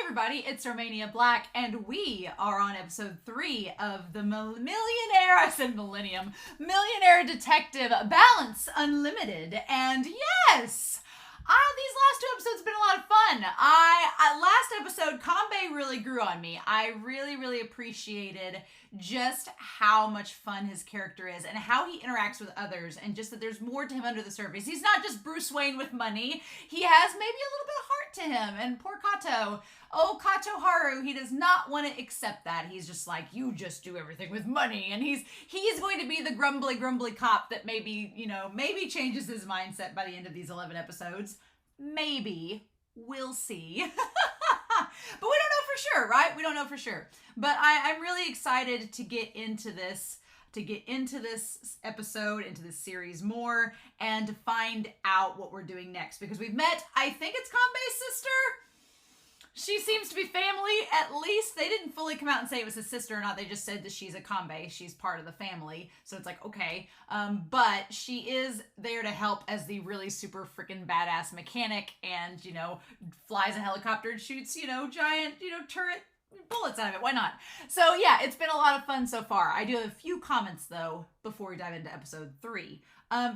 everybody, it's Romania Black, and we are on episode 3 of the Millionaire Detective Balance Unlimited. And yes, these last 2 episodes have been a lot of fun. Last episode, Kanbei really grew on me. I really appreciated just how much fun his character is and how he interacts with others, and just that there's more to him under the surface. He's not just Bruce Wayne with money. He has maybe a little bit of heart to him. And poor Kato, Kato Haru, he does not want to accept that. He's just like, you just do everything with money. And he's going to be the grumbly cop that maybe changes his mindset by the end of these 11 episodes. Maybe. We'll see. But we don't know for sure, right? We don't know for sure. But I'm really excited to get into this episode, into this series more, and to find out what we're doing next. Because we've met, I think it's Kanbei's sister. She seems to be family, at least. They didn't fully come out and say it was his sister or not. They just said that she's a Kanbei. She's part of the family. So it's like, okay. But she is there to help as the really super freaking badass mechanic, and, flies a helicopter and shoots, giant, turret bullets out of it. Why not? So yeah, it's been a lot of fun so far. I do have a few comments though before we dive into episode 3.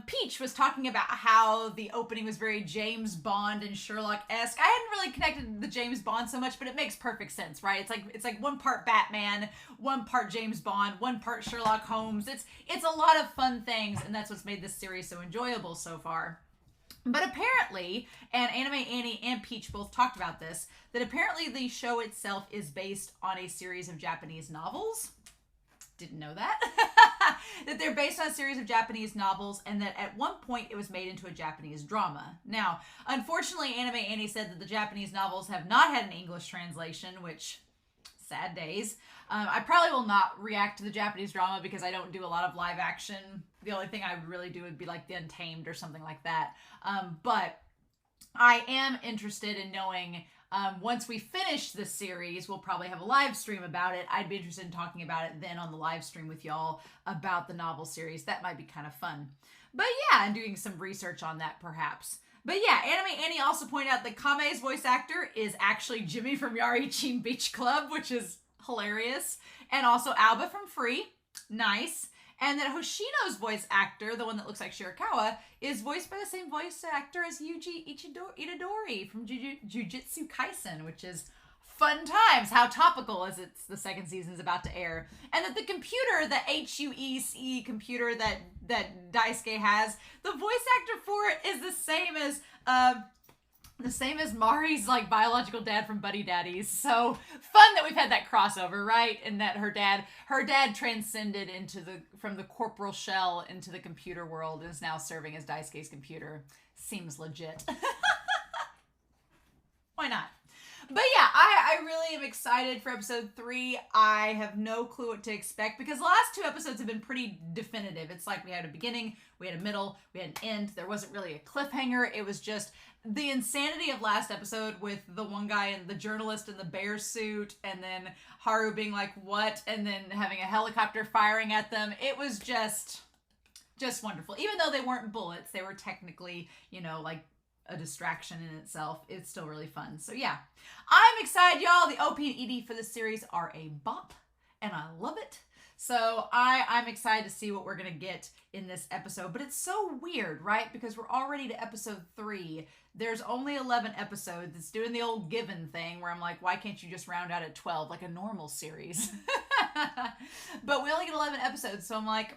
Peach was talking about how the opening was very James Bond and Sherlock-esque. I hadn't really connected the James Bond so much, but it makes perfect sense, right? It's like one part Batman, one part James Bond, one part Sherlock Holmes. It's a lot of fun things, and that's what's made this series so enjoyable so far. But apparently, and Anime Annie and Peach both talked about this, that apparently the show itself is based on a series of Japanese novels. Didn't know that. That they're based on a series of Japanese novels, and that at one point it was made into a Japanese drama. Now, unfortunately, Anime Annie said that the Japanese novels have not had an English translation, which, sad days. I probably will not react to the Japanese drama because I don't do a lot of live action. The only thing I would really do would be like The Untamed or something like that. But I am interested in knowing, once we finish this series, we'll probably have a live stream about it. I'd be interested in talking about it then on the live stream with y'all about the novel series. That might be kind of fun. But yeah, and doing some research on that perhaps. But yeah, Anime Annie also pointed out that Kamei's voice actor is actually Jimmy from Yari-Chin Beach Club, which is hilarious. And also Alba from Free. Nice. And that Hoshino's voice actor, the one that looks like Shirakawa, is voiced by the same voice actor as Yuji Itadori from Jujutsu Kaisen, which is fun times. How topical as the second season is about to air. And that the computer, the HUEC computer that Daisuke has, the voice actor for it is the same as Mari's biological dad from Buddy Daddies. So fun that we've had that crossover, right? And that her dad transcended from the corporal shell into the computer world and is now serving as Daisuke's computer. Seems legit. Why not? But yeah, I really am excited for episode 3. I have no clue what to expect because the last 2 episodes have been pretty definitive. It's like we had a beginning, we had a middle, we had an end. There wasn't really a cliffhanger. It was just the insanity of last episode with the one guy and the journalist in the bear suit, and then Haru being like, what? And then having a helicopter firing at them. It was just wonderful. Even though they weren't bullets, they were technically, a distraction in itself. It's still really fun. So yeah, I'm excited, y'all. The OP and ED for this series are a bop, and I love it. So I'm excited to see what we're going to get in this episode. But it's so weird, right? Because we're already to episode 3. There's only 11 episodes. It's doing the old given thing where I'm like, why can't you just round out at 12 like a normal series? But we only get 11 episodes. So I'm like,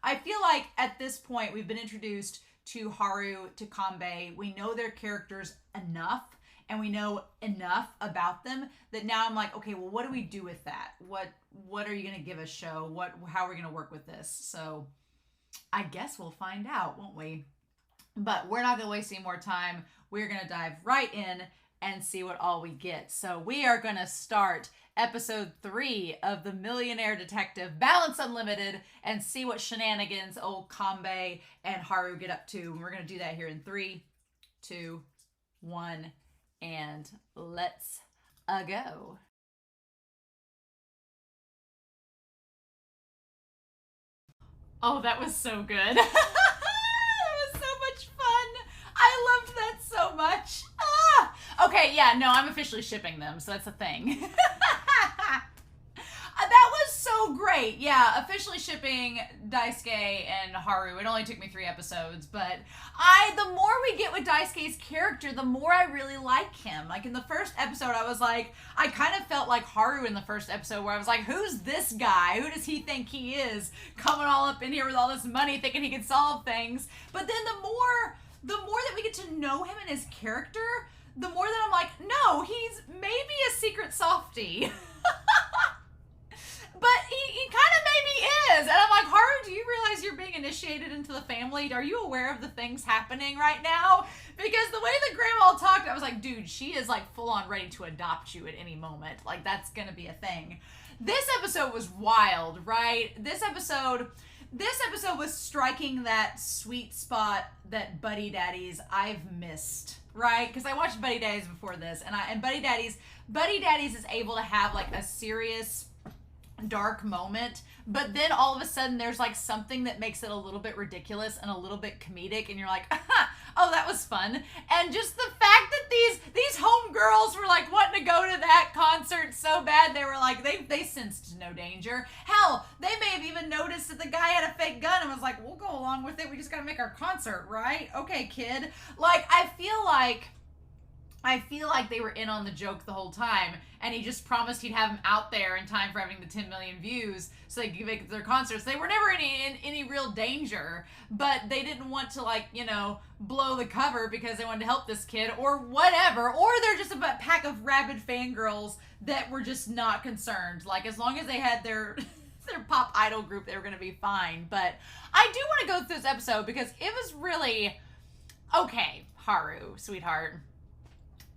I feel like at this point we've been introduced to Haru, to Kanbei. We know their characters enough, and we know enough about them that now I'm like, okay, well, what do we do with that? What are you going to give us, show? How are we going to work with this? So I guess we'll find out, won't we? But we're not going to waste any more time. We're going to dive right in and see what all we get. So we are going to start episode 3 of the Millionaire Detective Balance Unlimited and see what shenanigans old Kanbei and Haru get up to. And we're going to do that here in 3, 2, 1, and let's go. Oh, that was so good. That was so much fun. I loved that so much. Okay, yeah, no, I'm officially shipping them, so that's a thing. That was so great. Yeah, officially shipping Daisuke and Haru. It only took me 3 episodes, but the more we get with Daisuke's character, the more I really like him. Like in the first episode, I kind of felt like Haru in the first episode where I was like, who's this guy? Who does he think he is? Coming all up in here with all this money thinking he can solve things. But then the more that we get to know him and his character, the more that I'm like, no, he's maybe a secret softie. But he kind of maybe is. And I'm like, Haru, do you realize you're being initiated into the family? Are you aware of the things happening right now? Because the way that Grandma talked, I was like, dude, she is like full on ready to adopt you at any moment. Like, that's going to be a thing. This episode was wild, right? This episode was striking that sweet spot that Buddy Daddies I've missed, right? Because I watched Buddy Daddies before this, and Buddy Daddies is able to have like a serious dark moment, but then all of a sudden there's like something that makes it a little bit ridiculous and a little bit comedic, and you're like, oh, that was fun. And just the fact that these homegirls were like wanting to go to that concert so bad, they were like, they sensed no danger. Hell, they may have even noticed that the guy had a fake gun and was like, we'll go along with it, we just gotta make our concert, right? Okay, kid. Like, I feel like they were in on the joke the whole time, and he just promised he'd have them out there in time for having the 10 million views so they could make their concerts. They were never in any real danger, but they didn't want to, like, you know, blow the cover because they wanted to help this kid or whatever, or they're just a pack of rabid fangirls that were just not concerned. Like, as long as they had their pop idol group, they were going to be fine. But I do want to go through this episode because it was really okay. Haru, sweetheart.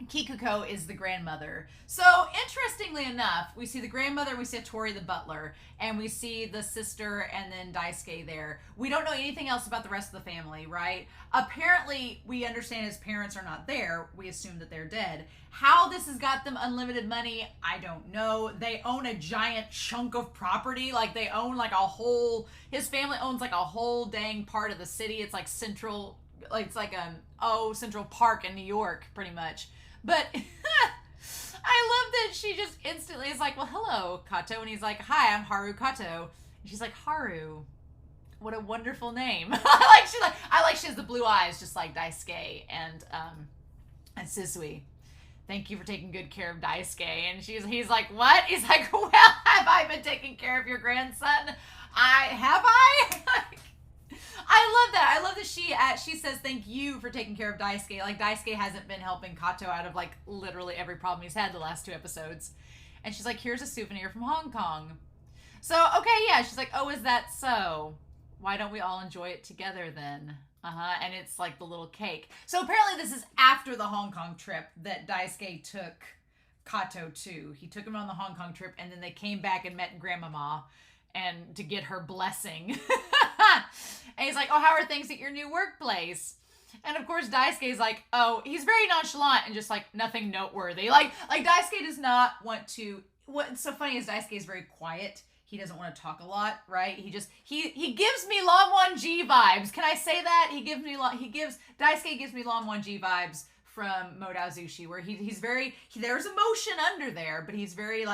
Kikuko is the grandmother. So, interestingly enough, we see the grandmother, we see Tori the butler, and we see the sister and then Daisuke there. We don't know anything else about the rest of the family, right? Apparently, we understand his parents are not there. We assume that they're dead. How this has got them unlimited money, I don't know. They own a giant chunk of property. Like, they own like a whole, his family owns like a whole dang part of the city. It's like Central, like it's like Central Park in New York, pretty much. But I love that she just instantly is like, well, hello, Kato. And he's like, hi, I'm Haru Kato. And she's like, Haru, what a wonderful name. I like she has the blue eyes, just like Daisuke and Sisui. Thank you for taking good care of Daisuke. And he's like, what? He's like, well, have I been taking care of your grandson? Have I? I love that. I love that she says thank you for taking care of Daisuke. Like, Daisuke hasn't been helping Kato out of like literally every problem he's had the last 2 episodes. And she's like, here's a souvenir from Hong Kong. So, okay, yeah. She's like, oh, is that so? Why don't we all enjoy it together then? And it's like the little cake. So apparently this is after the Hong Kong trip that Daisuke took Kato to. He took him on the Hong Kong trip, and then they came back and met Grandmama and to get her blessing. And he's like, oh, how are things at your new workplace? And of course, Daisuke's like, oh, he's very nonchalant and just like nothing noteworthy. Like Daisuke does not want to. What's so funny is Daisuke is very quiet. He doesn't want to talk a lot, right? He gives me Lan Wangji vibes. Can I say that? Daisuke gives me Lan Wangji vibes from Mode Azushi, where he's very, there's emotion under there, but he's very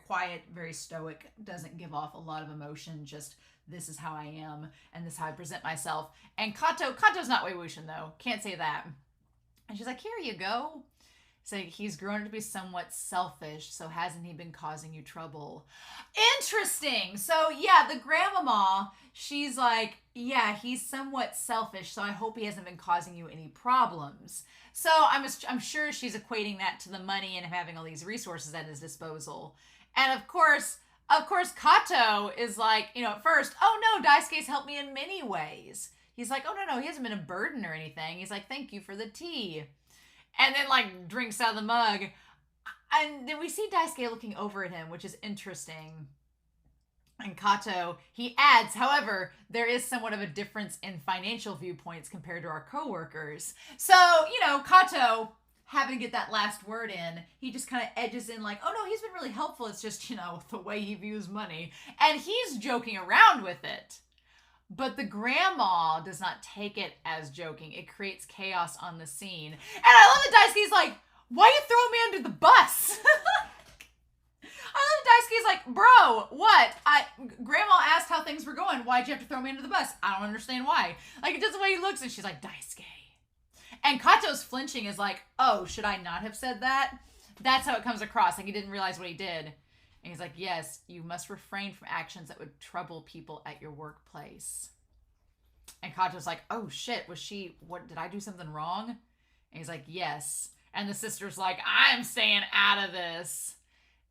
quiet, very stoic, doesn't give off a lot of emotion, just this is how I am, and this is how I present myself. And Kato's not Wei Wuxian, though. Can't say that. And she's like, here you go. So he's grown to be somewhat selfish, so hasn't he been causing you trouble? Interesting. So, yeah, the grandmama, she's like, yeah, he's somewhat selfish, so I hope he hasn't been causing you any problems. So I'm sure she's equating that to the money and having all these resources at his disposal. And of course, Kato is like, at first, oh no, Daisuke's helped me in many ways. He's like, oh no, he hasn't been a burden or anything. He's like, thank you for the tea. And then drinks out of the mug. And then we see Daisuke looking over at him, which is interesting. And Kato, he adds, however, there is somewhat of a difference in financial viewpoints compared to our coworkers. So, Kato, having to get that last word in, he just kind of edges in like, oh no, he's been really helpful. It's just, the way he views money. And he's joking around with it. But the grandma does not take it as joking. It creates chaos on the scene. And I love that Daisuke's like, why you throwing me under the bus? I love Daisuke's like, bro, what? Grandma asked how things were going. Why'd you have to throw me under the bus? I don't understand why. Like, just the way he looks, and she's like, Daisuke. And Kato's flinching is like, oh, should I not have said that? That's how it comes across. Like, he didn't realize what he did. And he's like, yes, you must refrain from actions that would trouble people at your workplace. And Kato's like, oh shit, did I do something wrong? And he's like, yes. And the sister's like, I'm staying out of this.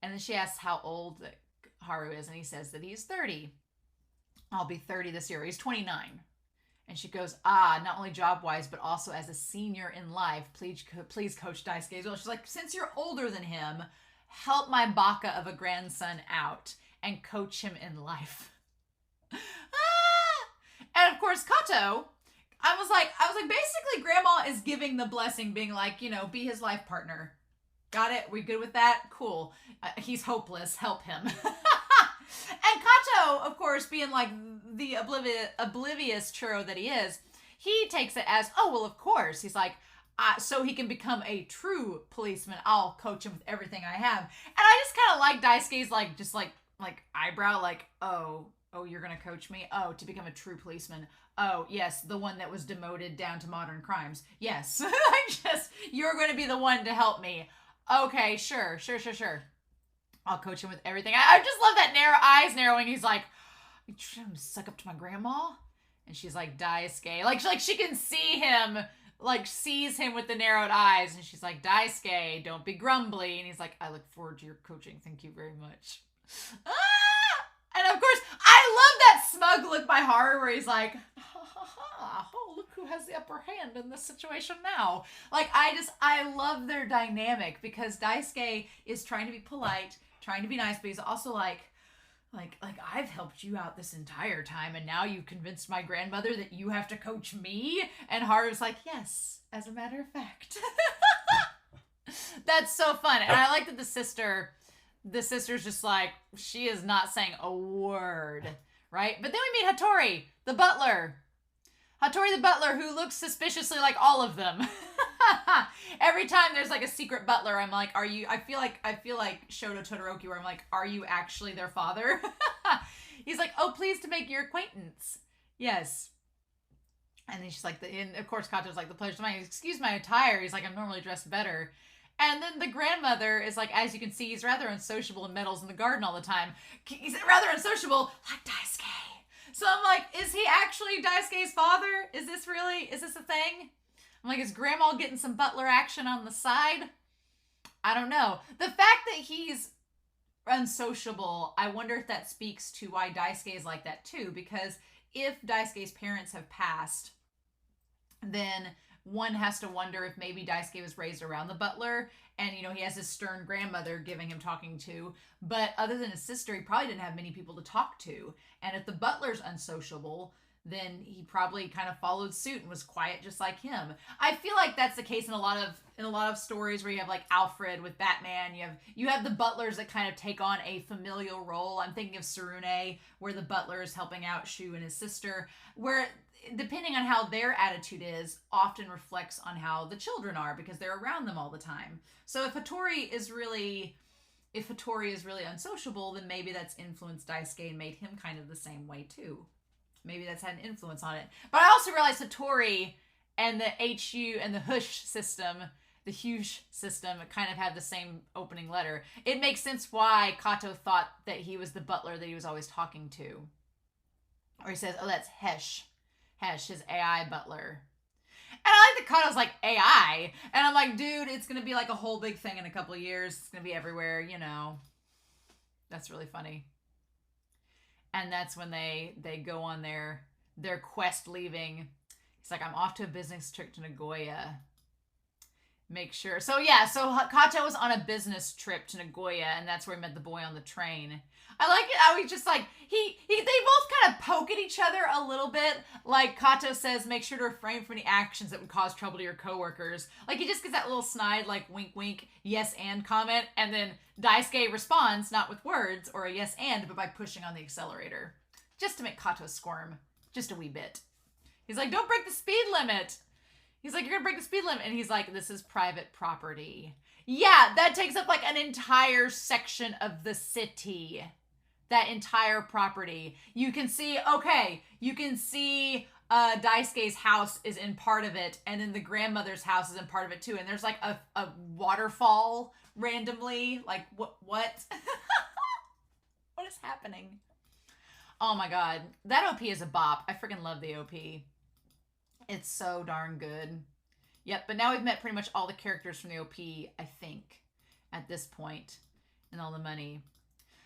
And then she asks how old Haru is, and he says that he's 30. I'll be 30 this year. He's 29. And she goes, not only job-wise, but also as a senior in life, please coach Daisuke as well. She's like, since you're older than him, help my baka of a grandson out and coach him in life. And of course, Kato, I was like, basically Grandma is giving the blessing, being like, be his life partner. Got it? We good with that? Cool. He's hopeless. Help him. And Kato, of course, being like the oblivious churro that he is, he takes it as, oh, well, of course. He's like, so he can become a true policeman, I'll coach him with everything I have. And I just kind of like Daisuke's like eyebrow, like, oh, you're going to coach me? Oh, to become a true policeman. Oh, yes, the one that was demoted down to modern crimes. Yes. You're going to be the one to help me. Okay, sure. I'll coach him with everything. I just love that eyes narrowing. He's like, you trying to suck up to my grandma? And she's like, Daisuke. Like she can see him, like sees him with the narrowed eyes. And she's like, Daisuke, don't be grumbly. And he's like, I look forward to your coaching. Thank you very much. And of course, I love that smug look by Haru where he's like, oh, look who has the upper hand in this situation now. Like, I love their dynamic because Daisuke is trying to be polite, trying to be nice, but he's also like I've helped you out this entire time, and now you've convinced my grandmother that you have to coach me? And Haru's like, yes, as a matter of fact. That's so fun. And I like that the sister's just like, she is not saying a word, right? But then we meet Hattori, the butler. Hattori the butler, who looks suspiciously like all of them. Every time there's like a secret butler, I'm like, I feel like Shoto Todoroki, where I'm like, are you actually their father? He's like, oh, pleased to make your acquaintance. Yes. And then she's like, and of course Kato's like, the pleasure's mine. Excuse my attire. He's like, I'm normally dressed better. And then the grandmother is like, as you can see, he's rather unsociable and meddles in the garden all the time. He's rather unsociable, like Daisuke. So I'm like, is he actually Daisuke's father? Is this a thing? I'm like, is Grandma getting some butler action on the side? I don't know. The fact that he's unsociable, I wonder if that speaks to why Daisuke is like that too. Because if Daisuke's parents have passed, then one has to wonder if maybe Daisuke was raised around the butler and, he has his stern grandmother giving him talking to. But other than his sister, he probably didn't have many people to talk to. And if the butler's unsociable, then he probably kind of followed suit and was quiet just like him. I feel like that's the case in a lot of stories where you have like Alfred with Batman. You have the butlers that kind of take on a familial role. I'm thinking of Tsurune, where the butler is helping out Shu and his sister, where depending on how their attitude is, often reflects on how the children are because they're around them all the time. So if Hattori is really unsociable, then maybe that's influenced Daisuke and made him kind of the same way too. Maybe that's had an influence on it. But I also realized Hattori and the HU and the Hush system, the Hush system, kind of have the same opening letter. It makes sense why Kato thought that he was the butler that he was always talking to. Or he says, oh, that's Hesh, his AI butler. And I like that Kato's like, AI? And I'm like, dude, it's going to be like a whole big thing in a couple of years. It's going to be everywhere, That's really funny. And that's when they go on their quest leaving. He's like, I'm off to a business trip to Nagoya. Make sure. So Kato was on a business trip to Nagoya, and that's where he met the boy on the train. I like it how he just like, they both kind of poke at each other a little bit. Like Kato says, make sure to refrain from any actions that would cause trouble to your coworkers. Like he just gets that little snide, like wink, wink, yes and comment. And then Daisuke responds, not with words or a yes and, but by pushing on the accelerator. Just to make Kato squirm. Just a wee bit. He's like, don't break the speed limit. He's like, you're going to break the speed limit. And he's like, this is private property. Yeah, that takes up like an entire section of the city. That entire property. You can see, okay, you can see Daisuke's house is in part of it, and then the grandmother's house is in part of it too. And there's like a waterfall randomly. Like, what? What is happening? Oh my god. That OP is a bop. I freaking love the OP. It's so darn good. Yep, but now we've met pretty much all the characters from the OP, I think, at this point, and all the money.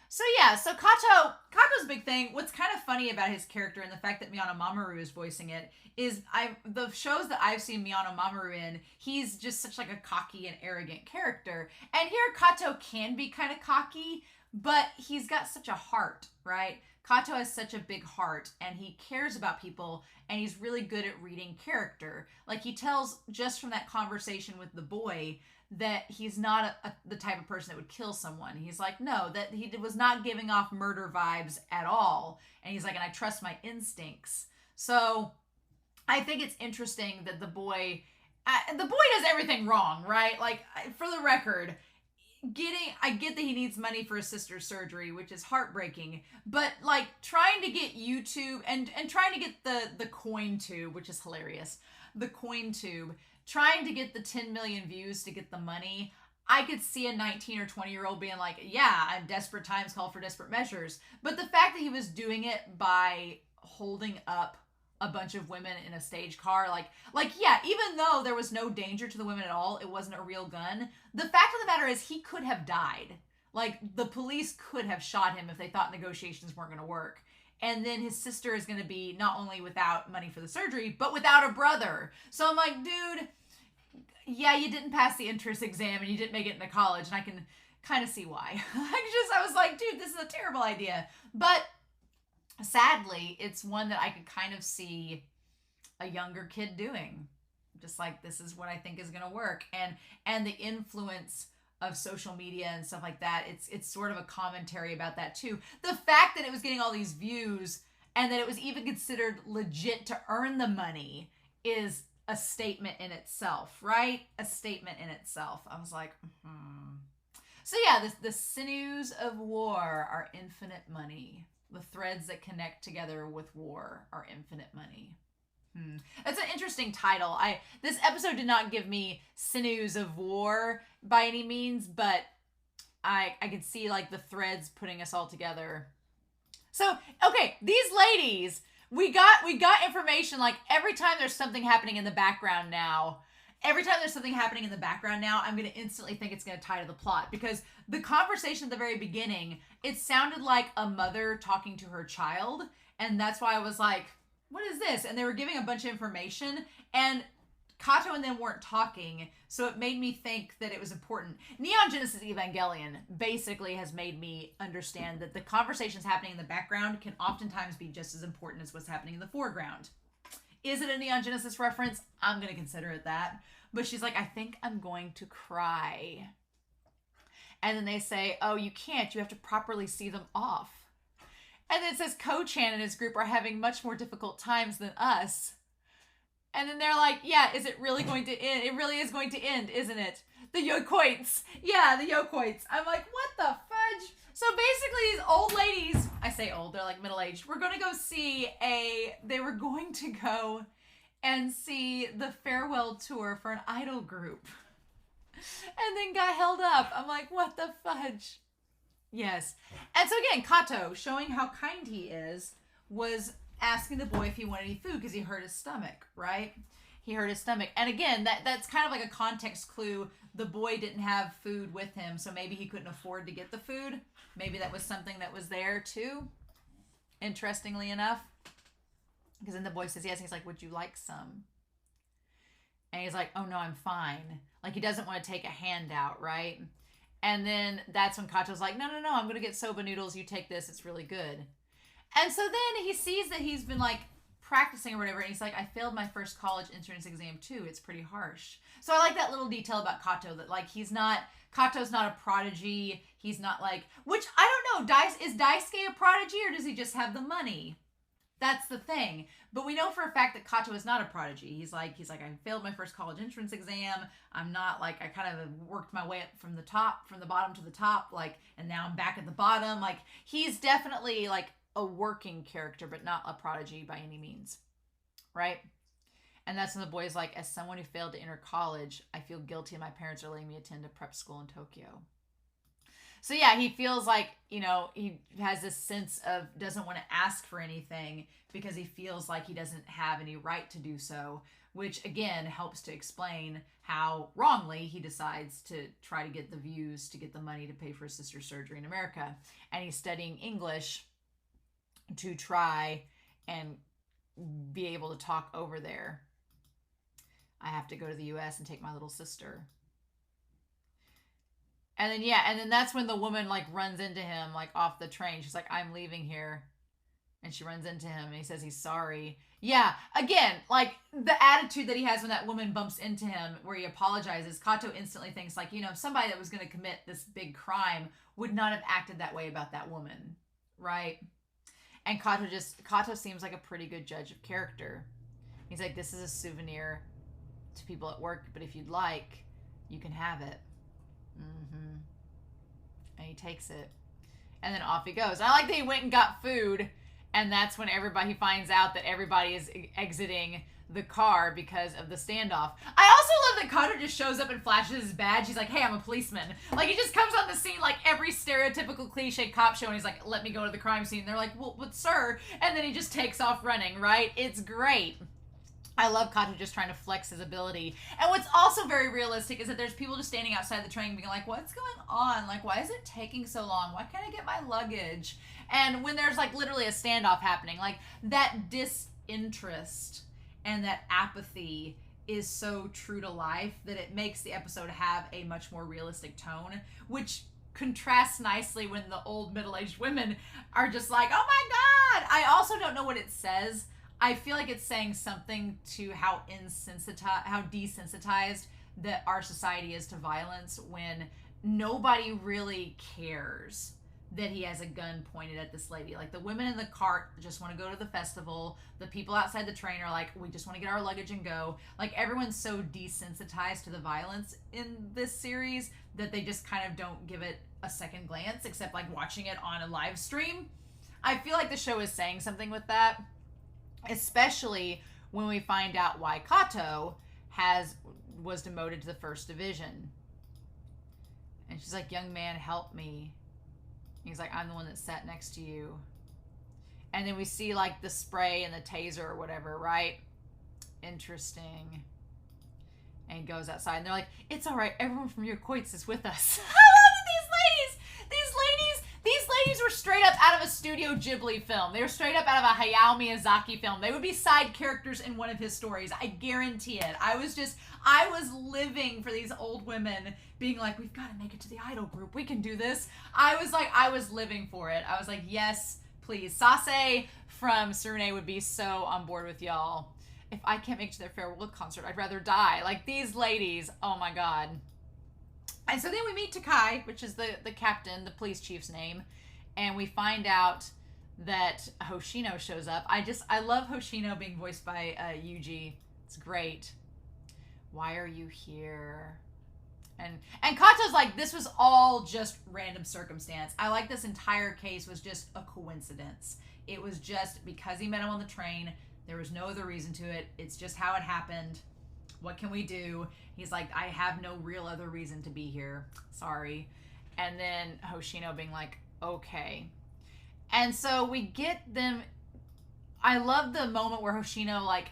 So yeah, so Kato's big thing. What's kind of funny about his character and the fact that Miyano Mamoru is voicing it is the shows that I've seen Miyano Mamoru in, he's just such like a cocky and arrogant character. And here Kato can be kind of cocky, but he's got such a heart, right? Kato has such a big heart and he cares about people and he's really good at reading character. Like he tells just from that conversation with the boy that he's not the type of person that would kill someone. He's like, no, that he was not giving off murder vibes at all. And he's like, and I trust my instincts. So I think it's interesting that the boy does everything wrong, right? Like, for the record, I get that he needs money for his sister's surgery, which is heartbreaking, but like trying to get YouTube and trying to get the coin tube, which is hilarious, the coin tube, trying to get the 10 million views to get the money. I could see a 19 or 20-year-old being like, yeah, desperate times call for desperate measures. But the fact that he was doing it by holding up a bunch of women in a stage car, like yeah, even though there was no danger to the women at all, it wasn't a real gun. The fact of the matter is he could have died. Like the police could have shot him if they thought negotiations weren't going to work. And then his sister is going to be not only without money for the surgery, but without a brother. So I'm like, dude, yeah, you didn't pass the entrance exam and you didn't make it into college, and I can kind of see why. I was like, dude, this is a terrible idea. But sadly, it's one that I could kind of see a younger kid doing. Just like, this is what I think is going to work. And the influence of social media and stuff like that, it's sort of a commentary about that too. The fact that it was getting all these views and that it was even considered legit to earn the money is a statement in itself, right? A statement in itself. I was like, So yeah, the sinews of war are infinite money. The threads that connect together with war are infinite money. That's an interesting title. This episode did not give me sinews of war by any means, but I could see like the threads putting us all together. So, okay, these ladies, we got information like every time there's something happening in the background now. Every time there's something happening in the background now, I'm going to instantly think it's going to tie to the plot, because the conversation at the very beginning, it sounded like a mother talking to her child, and that's why I was like, what is this? And they were giving a bunch of information, and Kato and them weren't talking, so it made me think that it was important. Neon Genesis Evangelion basically has made me understand that the conversations happening in the background can oftentimes be just as important as what's happening in the foreground. Is it a Neon Genesis reference? I'm going to consider it that. But she's like, I think I'm going to cry. And then they say, oh, you can't. You have to properly see them off. And then it says Ko-chan and his group are having much more difficult times than us. And then they're like, yeah, is it really going to end? It really is going to end, isn't it? The Yokoits. Yeah, the Yokoits. I'm like, what the fudge? So basically these old ladies, I say old, they're like middle-aged, they were going to go and see the farewell tour for an idol group. And then got held up. I'm like, what the fudge? Yes. And so again, Kato, showing how kind he is, was asking the boy if he wanted any food because he hurt his stomach, right? He hurt his stomach. And again, that's kind of like a context clue. The boy didn't have food with him, so maybe he couldn't afford to get the food. Maybe that was something that was there too, interestingly enough. Because then the boy says yes, and he's like, would you like some? And he's like, oh no, I'm fine. Like he doesn't want to take a handout, right? And then that's when Kato's like, no, I'm going to get soba noodles. You take this. It's really good. And so then he sees that he's been like practicing or whatever. And he's like, I failed my first college entrance exam too. It's pretty harsh. So I like that little detail about Kato, that like Kato's not a prodigy. He's not like, which I don't know. Is Daisuke a prodigy, or does he just have the money? That's the thing. But we know for a fact that Kato is not a prodigy. He's like, I failed my first college entrance exam. I'm not like, I kind of worked my way up from the bottom to the top, like, and now I'm back at the bottom. Like, he's definitely like a working character, but not a prodigy by any means. Right? And that's when the boy's like, as someone who failed to enter college, I feel guilty and my parents are letting me attend a prep school in Tokyo. So yeah, he feels like, he has this sense of doesn't want to ask for anything because he feels like he doesn't have any right to do so, which again helps to explain how wrongly he decides to try to get the views to get the money to pay for his sister's surgery in America. And he's studying English to try and be able to talk over there. I have to go to the US and take my little sister. And then that's when the woman like runs into him like off the train. She's like, I'm leaving here. And she runs into him and he says he's sorry. Yeah, again, like the attitude that he has when that woman bumps into him where he apologizes, Kato instantly thinks like, somebody that was going to commit this big crime would not have acted that way about that woman, right? And Kato seems like a pretty good judge of character. He's like, this is a souvenir to people at work, but if you'd like, you can have it. Mm-hmm. And he takes it. And then off he goes. I like that he went and got food, and that's when he finds out that everybody is exiting the car because of the standoff. I also love that Kato just shows up and flashes his badge. He's like, hey, I'm a policeman. Like, he just comes on the scene like every stereotypical cliche cop show, and he's like, let me go to the crime scene. They're like, well, but sir, and then he just takes off running, right? It's great. I love Kato just trying to flex his ability. And what's also very realistic is that there's people just standing outside the train being like, what's going on? Like, why is it taking so long? Why can't I get my luggage? And when there's like literally a standoff happening, like that disinterest and that apathy is so true to life that it makes the episode have a much more realistic tone, which contrasts nicely when the old middle-aged women are just like, oh my God. I also don't know what it says. I feel like it's saying something to how desensitized that our society is to violence when nobody really cares that he has a gun pointed at this lady. Like the women in the cart just want to go to the festival. The people outside the train are like, we just want to get our luggage and go. Like everyone's so desensitized to the violence in this series that they just kind of don't give it a second glance except like watching it on a live stream. I feel like the show is saying something with that. Especially when we find out why Kato was demoted to the first division. And she's like, young man, help me. He's like, I'm the one that sat next to you. And then we see like the spray and the taser or whatever, right? Interesting. And he goes outside and they're like, it's all right. Everyone from your Koits is with us. I love that these ladies were straight up out of a Studio Ghibli film. They were straight up out of a Hayao Miyazaki film. They would be side characters in one of his stories. I guarantee it. I was living for these old women being like, we've got to make it to the idol group. We can do this. I was living for it. I was like, yes, please. Sase from Tsurune would be so on board with y'all. If I can't make it to their farewell concert, I'd rather die. Like these ladies, oh my God. And so then we meet Takai, which is the captain, the police chief's name, and we find out that Hoshino shows up. I love Hoshino being voiced by Yuji. It's great. Why are you here? And Kato's like, this was all just random circumstance. I like this entire case was just a coincidence. It was just because he met him on the train. There was no other reason to it. It's just how it happened. What can we do? He's like, I have no real other reason to be here. Sorry. And then Hoshino being like, okay. And so we get them. I love the moment where Hoshino like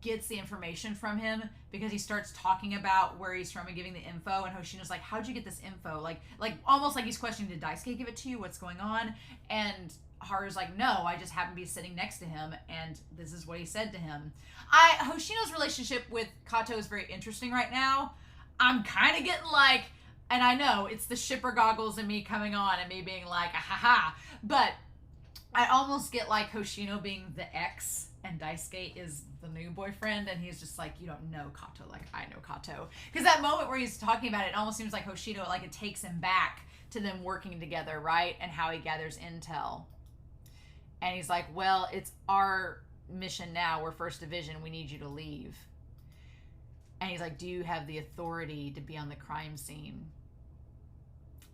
gets the information from him because he starts talking about where he's from and giving the info. And Hoshino's like, how'd you get this info? Like almost like he's questioning, did Daisuke give it to you? What's going on? And Haru's like, no, I just happen to be sitting next to him, and this is what he said to him. Hoshino's relationship with Kato is very interesting right now. I'm kind of getting like, and I know it's the shipper goggles and me coming on and me being like, ha, but I almost get like Hoshino being the ex and Daisuke is the new boyfriend, and he's just like, you don't know Kato like I know Kato. Because that moment where he's talking about it almost seems like Hoshino, like it takes him back to them working together, right? And how he gathers intel. And he's like, well, it's our mission now. We're First Division. We need you to leave. And he's like, do you have the authority to be on the crime scene?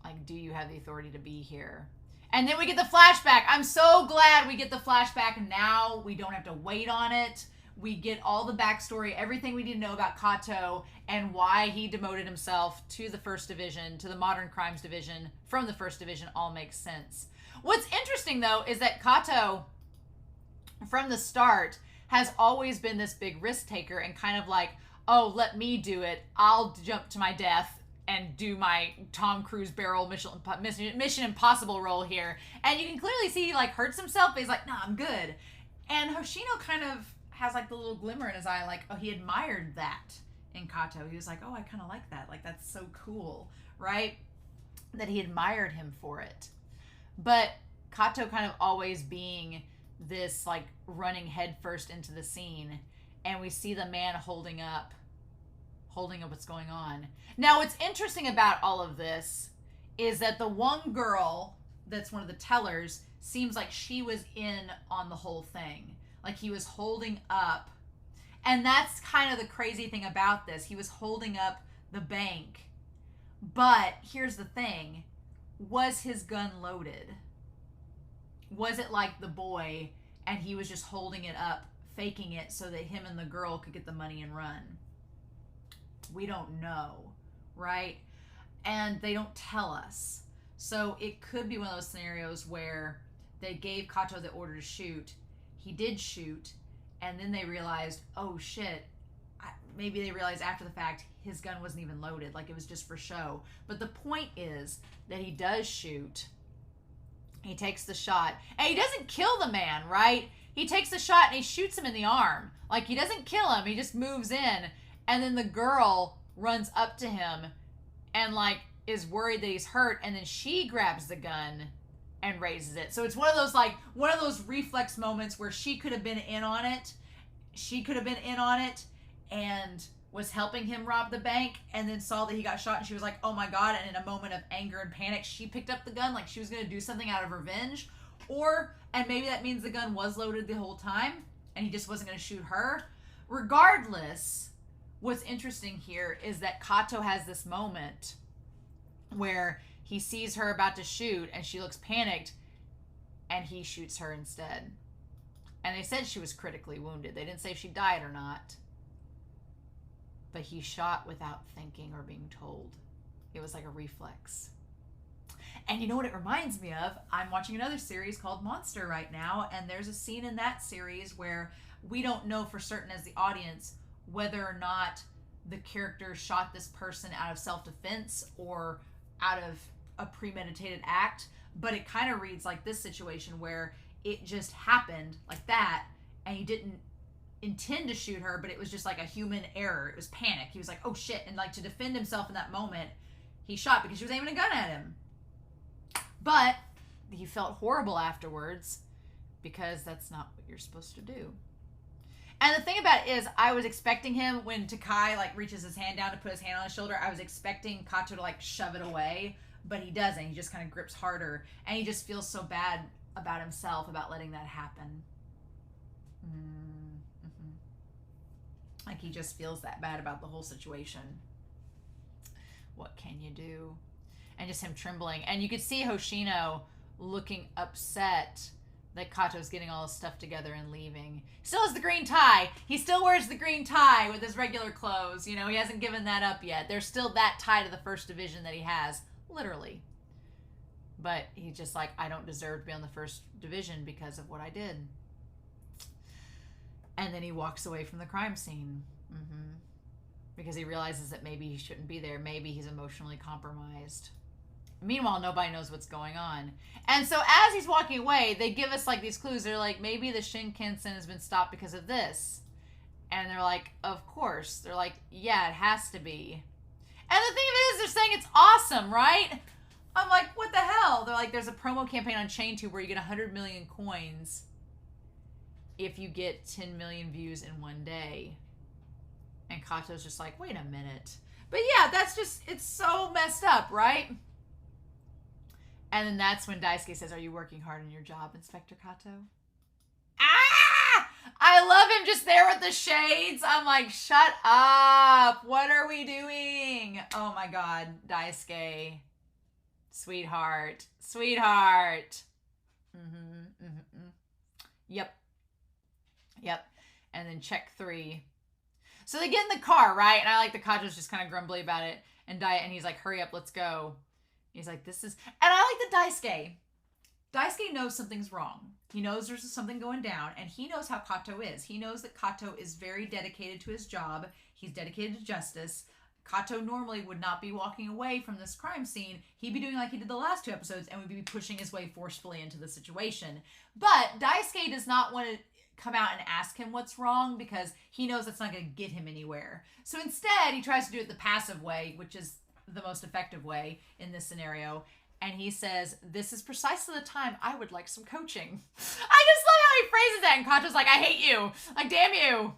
Like, do you have the authority to be here? And then we get the flashback. I'm so glad we get the flashback now. We don't have to wait on it. We get all the backstory, everything we need to know about Kato and why he demoted himself to the First Division, to the Modern Crimes Division from the First Division, all makes sense. What's interesting, though, is that Kato, from the start, has always been this big risk taker and kind of like, oh, let me do it. I'll jump to my death and do my Tom Cruise barrel Mission Impossible role here. And you can clearly see he like hurts himself, but he's like, nah, I'm good. And Hoshino kind of has like the little glimmer in his eye, like, oh, he admired that in Kato. He was like, oh, I kind of like that. Like, that's so cool, right? That he admired him for it. But Kato kind of always being this like running headfirst into the scene, and we see the man holding up what's going on. Now, what's interesting about all of this is that the one girl that's one of the tellers seems like she was in on the whole thing. Like he was holding up. And that's kind of the crazy thing about this. He was holding up the bank. But here's the thing. Was his gun loaded? Was it like the boy and he was just holding it up, faking it so that him and the girl could get the money and run? We don't know, right? And they don't tell us. So it could be one of those scenarios where they gave Kato the order to shoot. He did shoot, and then they realized, oh shit, maybe they realized after the fact his gun wasn't even loaded, like it was just for show. But the point is that he does shoot. He takes the shot, and he doesn't kill the man, right? He takes the shot and he shoots him in the arm. Like, he doesn't kill him, he just moves in, and then the girl runs up to him and like is worried that he's hurt, and then she grabs the gun and raises it. So it's one of those reflex moments where she could have been in on it. She could have been in on it and was helping him rob the bank, and then saw that he got shot, and she was like, oh my God. And in a moment of anger and panic, she picked up the gun like she was going to do something out of revenge. And maybe that means the gun was loaded the whole time and he just wasn't going to shoot her. Regardless, what's interesting here is that Kato has this moment where he sees her about to shoot and she looks panicked, and he shoots her instead. And they said she was critically wounded. They didn't say if she died or not. But he shot without thinking or being told. It was like a reflex. And you know what it reminds me of? I'm watching another series called Monster right now, and there's a scene in that series where we don't know for certain as the audience whether or not the character shot this person out of self-defense or out of a premeditated act, but it kind of reads like this situation where it just happened like that, and he didn't intend to shoot her, but it was just like a human error. It was panic. He was like, oh shit, and like to defend himself in that moment, he shot because she was aiming a gun at him. But he felt horrible afterwards because that's not what you're supposed to do. And the thing about it is, I was expecting him, when Takai like reaches his hand down to put his hand on his shoulder, I was expecting Kato to like shove it away, but he doesn't. He just kind of grips harder, and he just feels so bad about himself about letting that happen. Mm-hmm. Like he just feels that bad about the whole situation. What can you do? And just him trembling. And you could see Hoshino looking upset that Kato's getting all his stuff together and leaving. He still has the green tie. He still wears the green tie with his regular clothes. You know, he hasn't given that up yet. There's still that tie to the First Division that he has, literally. But he's just like, I don't deserve to be on the First Division because of what I did. And then he walks away from the crime scene. Because he realizes that maybe he shouldn't be there. Maybe he's emotionally compromised. Meanwhile, nobody knows what's going on. And so as he's walking away, they give us like these clues. They're like, maybe the Shinkansen has been stopped because of this. And they're like, of course. They're like, yeah, it has to be. And the thing of it is, they're saying it's awesome, right? I'm like, what the hell? They're like, there's a promo campaign on Chain2 where you get 100 million coins if you get 10 million views in one day. And Kato's just like, wait a minute. But yeah, that's just, it's so messed up, right? And then that's when Daisuke says, "Are you working hard on your job, Inspector Kato?" Ah! I love him just there with the shades. I'm like, shut up. What are we doing? Oh my God, Daisuke. Sweetheart. Sweetheart. Yep. Yep. And then check 3. So they get in the car, right? And I like the Kato's just kind of grumbly about it. And he's like, hurry up, let's go. He's like, this is... And I like the Daisuke. Daisuke knows something's wrong. He knows there's something going down, and he knows how Kato is. He knows that Kato is very dedicated to his job. He's dedicated to justice. Kato normally would not be walking away from this crime scene. He'd be doing like he did the last 2 episodes and would be pushing his way forcefully into the situation. But Daisuke does not want to come out and ask him what's wrong because he knows that's not going to get him anywhere. So instead, he tries to do it the passive way, which is the most effective way in this scenario. And he says, this is precisely the time I would like some coaching. I just love how he phrases that. And Kato's like, I hate you. Like, damn you.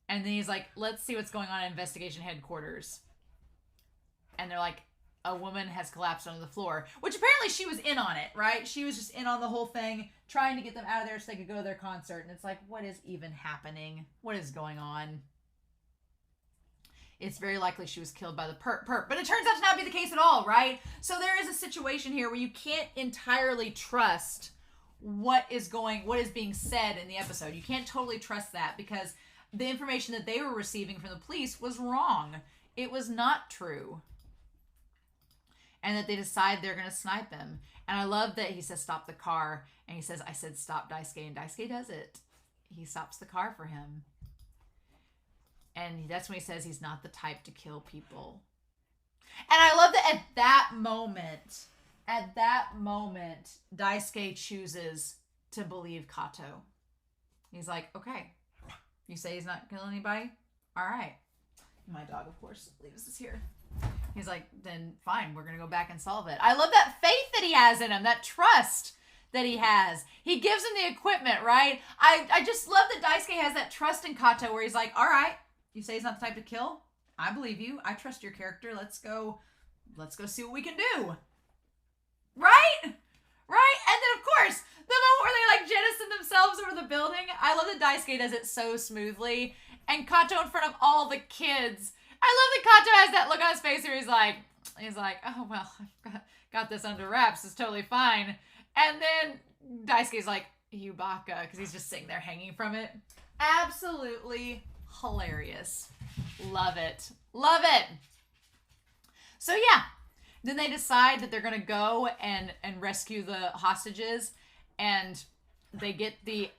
And then he's like, let's see what's going on at investigation headquarters. And they're like, a woman has collapsed onto the floor, which apparently she was in on it, right? She was just in on the whole thing, trying to get them out of there so they could go to their concert. And it's like, what is even happening? What is going on? It's very likely she was killed by the perp. But it turns out to not be the case at all, right? So there is a situation here where you can't entirely trust what is being said in the episode. You can't totally trust that because the information that they were receiving from the police was wrong. It was not true. And that they decide they're going to snipe him. And I love that he says, stop the car. And he says, I said, stop Daisuke. And Daisuke does it. He stops the car for him. And that's when he says he's not the type to kill people. And I love that at that moment, Daisuke chooses to believe Kato. He's like, okay, you say he's not killing anybody? All right. My dog, of course, leaves us here. He's like, then fine, we're going to go back and solve it. I love that faith that he has in him, that trust that he has. He gives him the equipment, right? I just love that Daisuke has that trust in Kato where he's like, all right, you say he's not the type to kill? I believe you. I trust your character. Let's go see what we can do. Right? Right? And then, of course, the moment where they, like, jettison themselves over the building, I love that Daisuke does it so smoothly. And Kato in front of all the kids. I love that Kato has that look on his face where he's like, oh, well, I've got this under wraps. It's totally fine. And then Daisuke's like, Yubaka, because he's just sitting there hanging from it. Absolutely hilarious. Love it. Love it. So yeah, then they decide that they're going to go and rescue the hostages, and they get the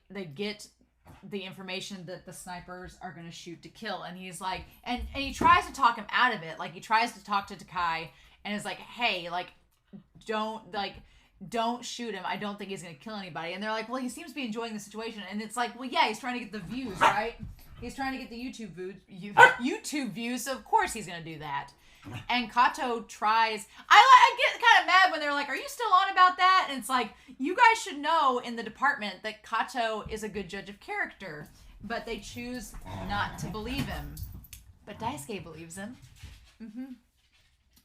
information that the snipers are going to shoot to kill. And he's like, and he tries to talk him out of it. Like, he tries to talk to Takai and is like, hey, like, don't shoot him. I don't think he's going to kill anybody. And they're like, well, he seems to be enjoying the situation. And it's like, well, yeah, he's trying to get the views, right? He's trying to get the YouTube views, so of course he's going to do that. And Kato tries... I get kind of mad when they're like, are you still on about that? And it's like, you guys should know in the department that Kato is a good judge of character. But they choose not to believe him. But Daisuke believes him.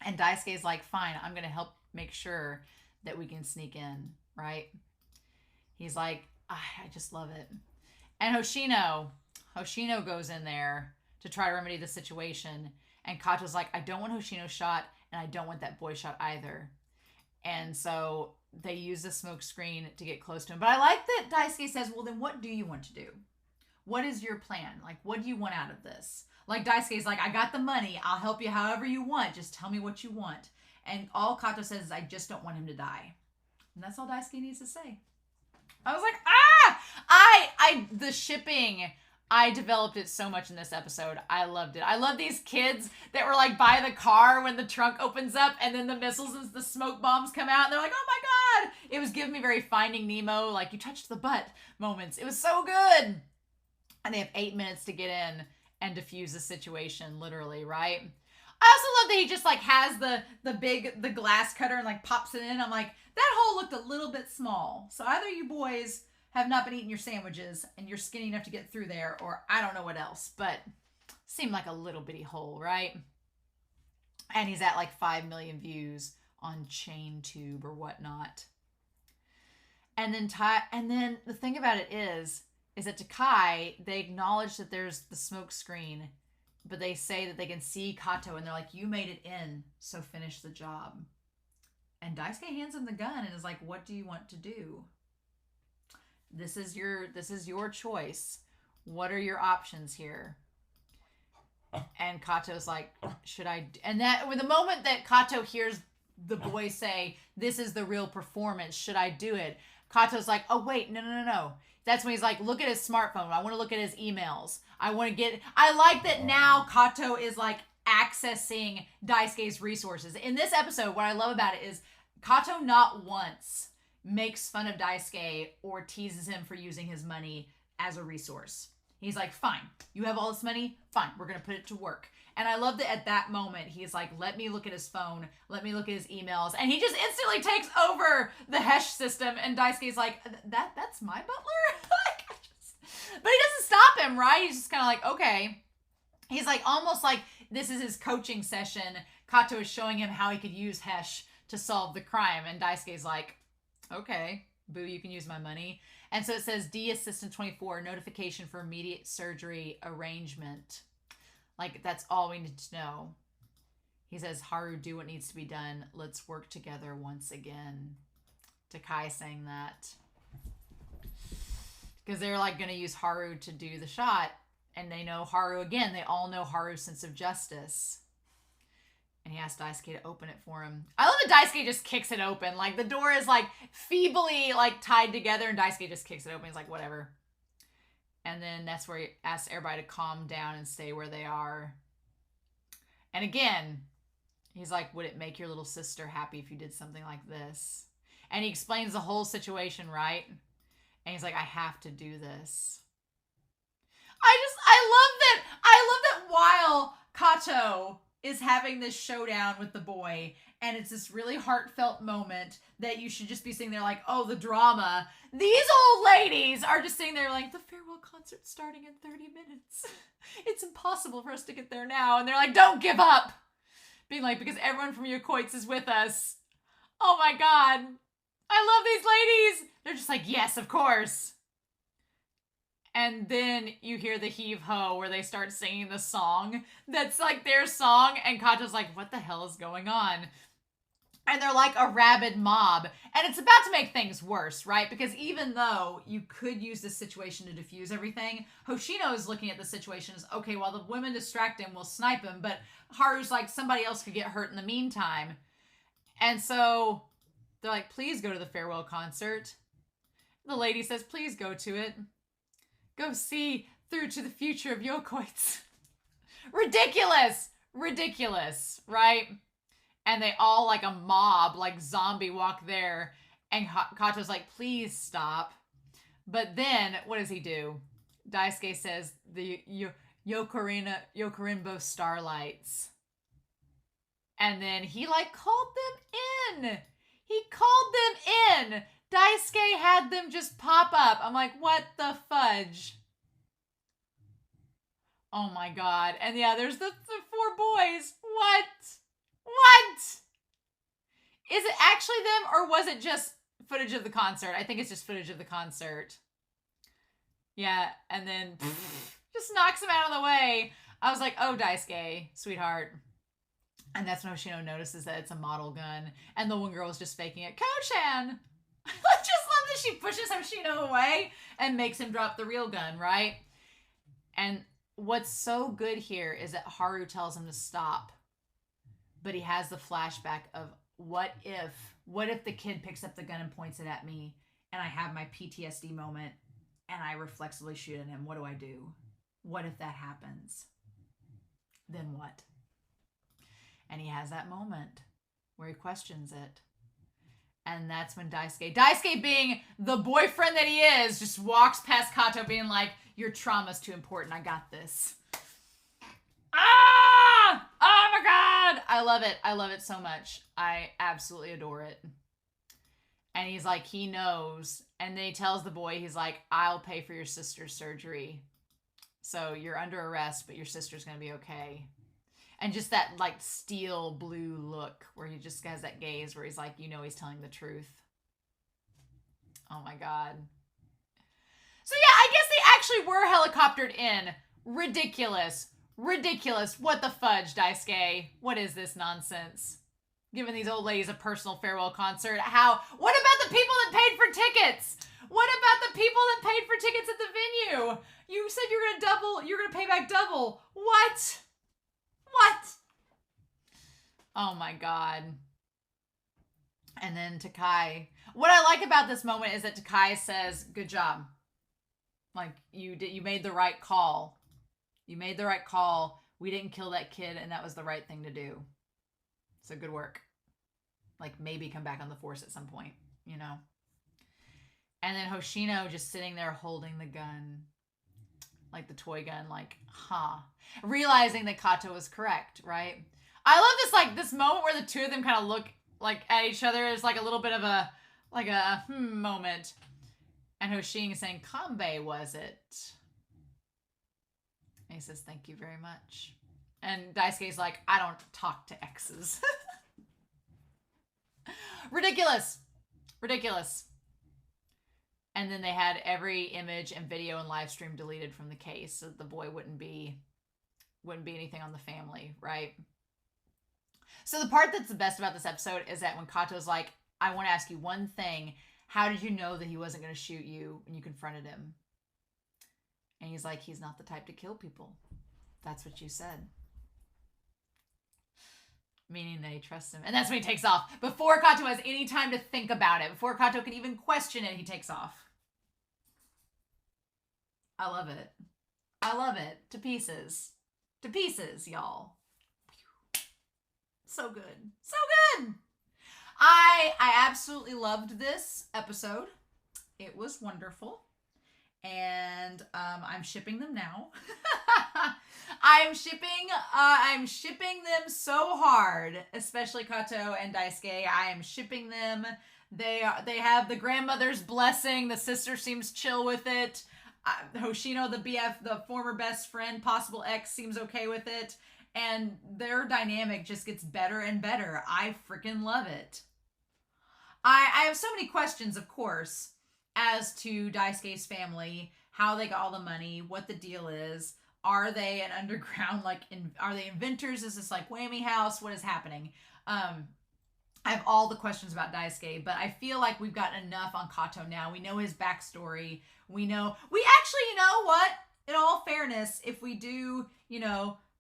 And Daisuke's like, fine, I'm going to help make sure that we can sneak in, right? He's like, I just love it. And Hoshino goes in there to try to remedy the situation. And Kato's like, I don't want Hoshino shot, and I don't want that boy shot either. And so they use the smoke screen to get close to him. But I like that Daisuke says, well, then what do you want to do? What is your plan? Like, what do you want out of this? Like, Daisuke's like, I got the money. I'll help you however you want. Just tell me what you want. And all Kato says is, I just don't want him to die. And that's all Daisuke needs to say. I was like, the shipping, I developed it so much in this episode. I loved it. I love these kids that were like by the car when the trunk opens up and then the missiles and the smoke bombs come out and they're like, oh my God. It was giving me very Finding Nemo, like you touched the butt moments. It was so good. And they have 8 minutes to get in and defuse the situation, literally, right? I also love that he just like has the glass cutter and like pops it in. I'm like, that hole looked a little bit small. So either you boys have not been eating your sandwiches and you're skinny enough to get through there, or I don't know what else, but seemed like a little bitty hole, right? And he's at like 5 million views on chain tube or whatnot. And then the thing about it is that Takai, they acknowledge that there's the smoke screen, but they say that they can see Kato, and they're like, you made it in, so finish the job. And Daisuke hands him the gun and is like, what do you want to do? This is your choice. What are your options here? And Kato's like, should I? And that, with the moment that Kato hears the boy say, this is the real performance, should I do it? Kato's like, oh wait, no. That's when he's like, look at his smartphone. I want to look at his emails. I like that now Kato is like accessing Daisuke's resources. In this episode, what I love about it is Kato not once makes fun of Daisuke or teases him for using his money as a resource. He's like, fine, you have all this money? Fine, we're going to put it to work. And I love that at that moment, he's like, let me look at his phone. Let me look at his emails. And he just instantly takes over the Hesh system. And Daisuke's like, that's my butler? But he doesn't stop him, right? He's just kind of like, okay. He's like, almost like this is his coaching session. Kato is showing him how he could use Hesh to solve the crime. And Daisuke's like, okay, boo, you can use my money. And so it says, D Assistant 24, notification for immediate surgery arrangement. Like, that's all we need to know. He says, Haru, do what needs to be done. Let's work together once again. Takai saying that. Because they're, like, going to use Haru to do the shot. And they know Haru, again, they all know Haru's sense of justice. And he asks Daisuke to open it for him. I love that Daisuke just kicks it open. Like, the door is, like, feebly, like, tied together. And Daisuke just kicks it open. He's like, whatever. And then that's where he asks everybody to calm down and stay where they are. And again, he's like, would it make your little sister happy if you did something like this? And he explains the whole situation, right? And he's like, I have to do this. I love that while Kato is having this showdown with the boy, and it's this really heartfelt moment that you should just be sitting there like, oh, the drama. These old ladies are just sitting there like, the farewell concert's starting in 30 minutes. It's impossible for us to get there now. And they're like, don't give up. Being like, because everyone from Yokoitsu is with us. Oh my God. I love these ladies. They're just like, yes, of course. And then you hear the heave-ho where they start singing the song that's like their song, and Kato's like, what the hell is going on? And they're like a rabid mob. And it's about to make things worse, right? Because even though you could use this situation to diffuse everything, Hoshino is looking at the situation as, okay, while the women distract him, we'll snipe him. But Haru's like, somebody else could get hurt in the meantime. And so they're like, please go to the farewell concert. The lady says, please go to it. Go see through to the future of Yokoitsu. Ridiculous, right? And they all, like a mob, like zombie, walk there. And Kato's like, please stop. But then, what does he do? Daisuke says, the Yokorinbo Starlights. And then he, like, called them in. He called them in. Daisuke had them just pop up. I'm like, what the fudge? Oh my God. And yeah, there's the 4 boys. What? Is it actually them, or was it just footage of the concert? I think it's just footage of the concert. Yeah, and then just knocks him out of the way. I was like, oh, Daisuke, sweetheart. And that's when Hoshino notices that it's a model gun, and the one girl is just faking it. Ko-chan! I just love that she pushes Hoshino away and makes him drop the real gun, right? And what's so good here is that Haru tells him to stop. But he has the flashback of, what if the kid picks up the gun and points it at me, and I have my PTSD moment, and I reflexively shoot at him? What do I do? What if that happens? Then what? And he has that moment where he questions it. And that's when Daisuke being the boyfriend that he is, just walks past Kato being like, your trauma's too important. I got this. Ah! Oh my God! I love it. I love it so much. I absolutely adore it. And he's like, he knows. And then he tells the boy, he's like, I'll pay for your sister's surgery. So you're under arrest, but your sister's going to be okay. And just that like steel blue look where he just has that gaze where he's like, he's telling the truth. Oh my God. So yeah, I guess they actually were helicoptered in. Ridiculous. Ridiculous. What the fudge, Daisuke? What is this nonsense? Giving these old ladies a personal farewell concert. What about the people that paid for tickets? What about the people that paid for tickets at the venue? You said you're gonna pay back double. What? Oh my God. And then Takai. What I like about this moment is that Takai says, good job. Like, you made the right call. You made the right call. We didn't kill that kid, and that was the right thing to do. So good work. Like, maybe come back on the force at some point, And then Hoshino just sitting there holding the gun. Like the toy gun, like, realizing that Kato was correct, right? I love this moment where the two of them kind of look like at each other as like a little bit of a moment. And Hoshino is saying, Kanbei, was it? And he says, thank you very much. And Daisuke's like, I don't talk to exes. Ridiculous. And then they had every image and video and live stream deleted from the case so that the boy wouldn't be anything on the family, right? So the part that's the best about this episode is that when Kato's like, I want to ask you one thing. How did you know that he wasn't going to shoot you when you confronted him? And he's like, he's not the type to kill people. That's what you said. Meaning that he trusts him. And that's when he takes off. Before Kato has any time to think about it, before Kato can even question it, he takes off. I love it. To pieces. To pieces, y'all. So good. I absolutely loved this episode. It was wonderful. And I'm shipping them now. I'm shipping them so hard, especially Kato and Daisuke. I am shipping them. They have the grandmother's blessing. The sister seems chill with it. Hoshino, the BF, the former best friend, possible ex, seems okay with it. And their dynamic just gets better and better. I freaking love it. I have so many questions, of course, as to Daisuke's family, how they got all the money, what the deal is. Are they an underground, are they inventors? Is this like Whammy House? What is happening? I have all the questions about Daisuke, but I feel like we've got enough on Kato now. We know his backstory. We actually, you know what? In all fairness, if we do,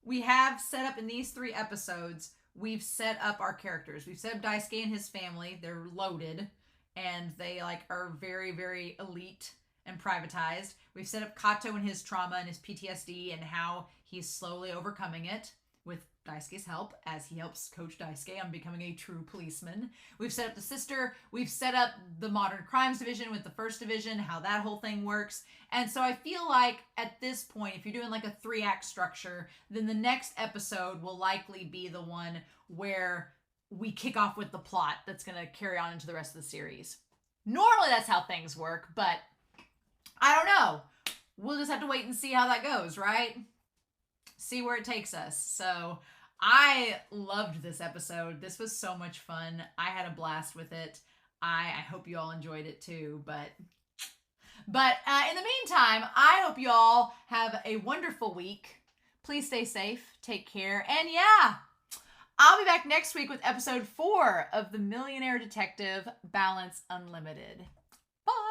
we have set up in these 3 episodes, we've set up our characters. We've set up Daisuke and his family. They're loaded, and they are very, very elite and privatized. We've set up Kato and his trauma and his PTSD and how he's slowly overcoming it with Daisuke's help as he helps coach Daisuke on becoming a true policeman. We've set up the sister. We've set up the Modern Crimes Division with the First Division, how that whole thing works. And so I feel like at this point, if you're doing like a 3-act structure, then the next episode will likely be the one where we kick off with the plot that's going to carry on into the rest of the series. Normally that's how things work, but I don't know. We'll just have to wait and see how that goes, right? See where it takes us. So I loved this episode. This was so much fun. I had a blast with it. I hope you all enjoyed it too. But in the meantime, I hope you all have a wonderful week. Please stay safe. Take care. And yeah, I'll be back next week with episode 4 of The Millionaire Detective Balance Unlimited. Bye.